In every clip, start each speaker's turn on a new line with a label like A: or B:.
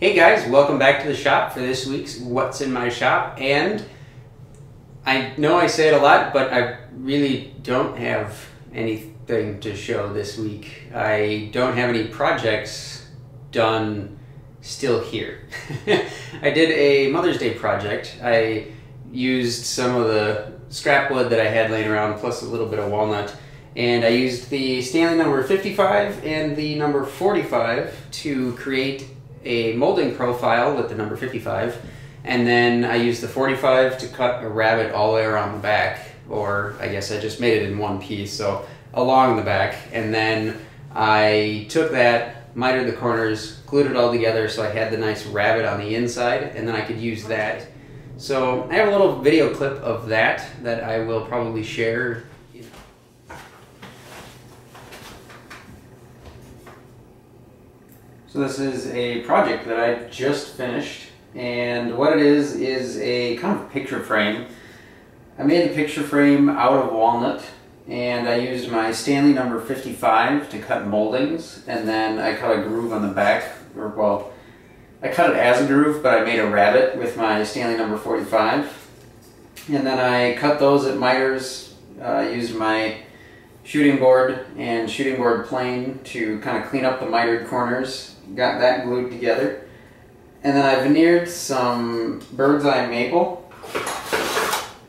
A: Hey guys, welcome back to the shop for this week's What's in My Shop. And I know I say it a lot, but I really don't have anything to show this week. I don't have any projects done still here. I did a Mother's Day project. I used some of the scrap wood that I had laying around plus a little bit of walnut, and I used the Stanley number 55 and the number 45 to create a molding profile with the number 55, and then I used the 45 to cut a rabbet all the way around the back, or I guess I just made it in one piece, so along the back, and then I took that, mitered the corners, glued it all together so I had the nice rabbet on the inside, and then I could use that. So I have a little video clip of that I will probably share. So this is a project that I just finished, and what it is a kind of picture frame. I made the picture frame out of walnut, and I used my Stanley number 55 to cut moldings, and then I cut a groove on the back, or well, I cut it as a groove, but I made a rabbet with my Stanley number 45, and then I cut those at miters, used my shooting board and shooting board plane to kind of clean up the mitered corners. Got that glued together, and then I veneered some bird's eye maple,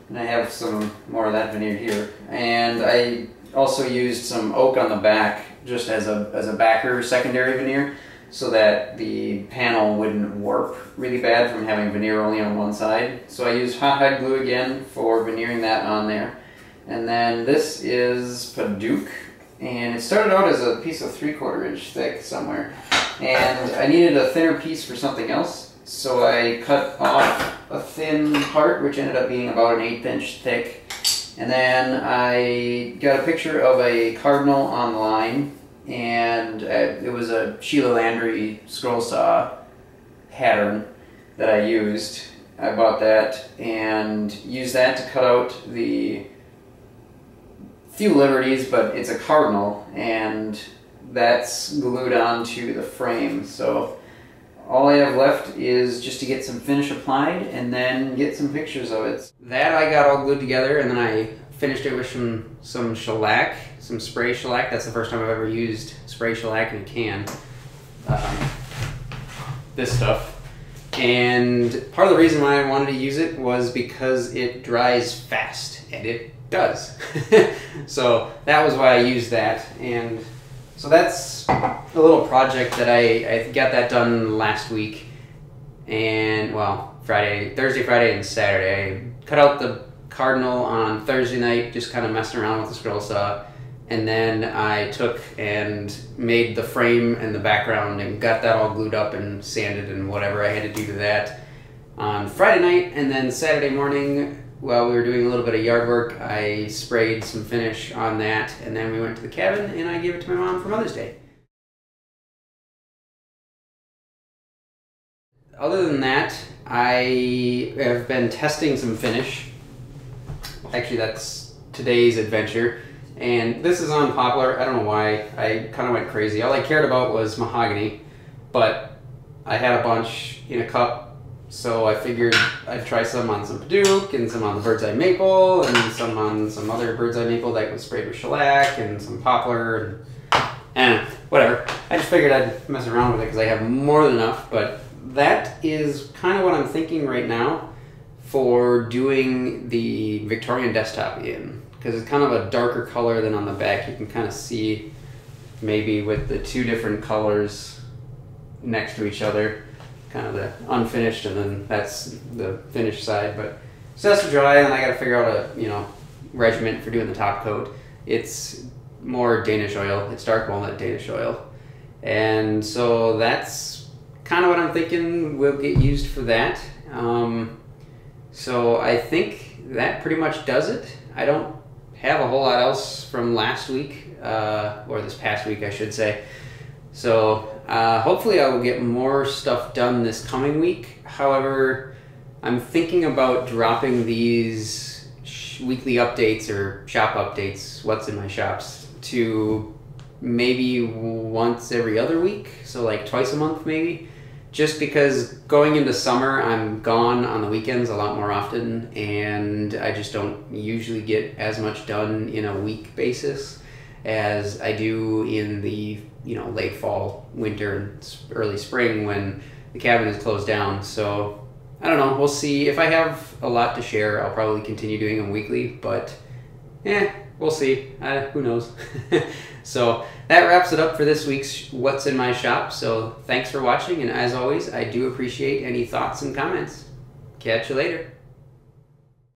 A: and I have some more of that veneered here, and I also used some oak on the back just as a backer secondary veneer so that the panel wouldn't warp really bad from having veneer only on one side. So I used hot glue again for veneering that on there. And then this is Paduke, and it started out as a piece of 3/4 inch thick somewhere, and I needed a thinner piece for something else, so I cut off a thin part which ended up being about an 1/8 inch thick, and then I got a picture of a cardinal on the line, and it was a Sheila Landry scroll saw pattern that I used. I bought that and used that to cut out the few liberties, but it's a cardinal, and that's glued onto the frame. So all I have left is just to get some finish applied and then get some pictures of it. That I got all glued together, and then I finished it with some shellac, some spray shellac. That's the first time I've ever used spray shellac in a can. This stuff. And part of the reason why I wanted to use it was because it dries fast, and it does. So that was why I used that, and so that's a little project that I got that done last week, and well, Thursday, Friday, and Saturday. I cut out the cardinal on Thursday night, just kind of messing around with the scroll saw, and then I took and made the frame and the background and got that all glued up and sanded and whatever I had to do to that on Friday night, and then Saturday morning, while we were doing a little bit of yard work, I sprayed some finish on that, and then we went to the cabin and I gave it to my mom for Mother's Day. Other than that, I have been testing some finish. Actually, that's today's adventure, and this is on poplar. I don't know why. I kind of went crazy. All I cared about was mahogany, but I had a bunch in a cup, so I figured I'd try some on some Paduke, and some on the bird's eye maple, and some on some other bird's eye maple that was sprayed with shellac, and some poplar, and whatever. I just figured I'd mess around with it because I have more than enough, but that is kind of what I'm thinking right now for doing the Victorian Desktop in, because it's kind of a darker color than on the back. You can kind of see maybe with the two different colors next to each other, kind of the unfinished, and then that's the finished side. But so that's to dry, and then I got to figure out a regiment for doing the top coat. It's more Danish oil. It's dark walnut Danish oil, and so that's kind of what I'm thinking will get used for that. So I think that pretty much does it. I don't have a whole lot else from last week, or this past week I should say. So hopefully I will get more stuff done this coming week. However, I'm thinking about dropping these weekly updates or shop updates, what's in my shops, to maybe once every other week, so like twice a month maybe. just because going into summer, I'm gone on the weekends a lot more often, and I just don't usually get as much done in a week basis as I do in the late fall, winter, and early spring when the cabin is closed down. So I don't know, we'll see. If I have a lot to share, I'll probably continue doing them weekly, but we'll see. Who knows? So that wraps it up for this week's What's in My Shop. So thanks for watching, and as always, I do appreciate any thoughts and comments. Catch you later.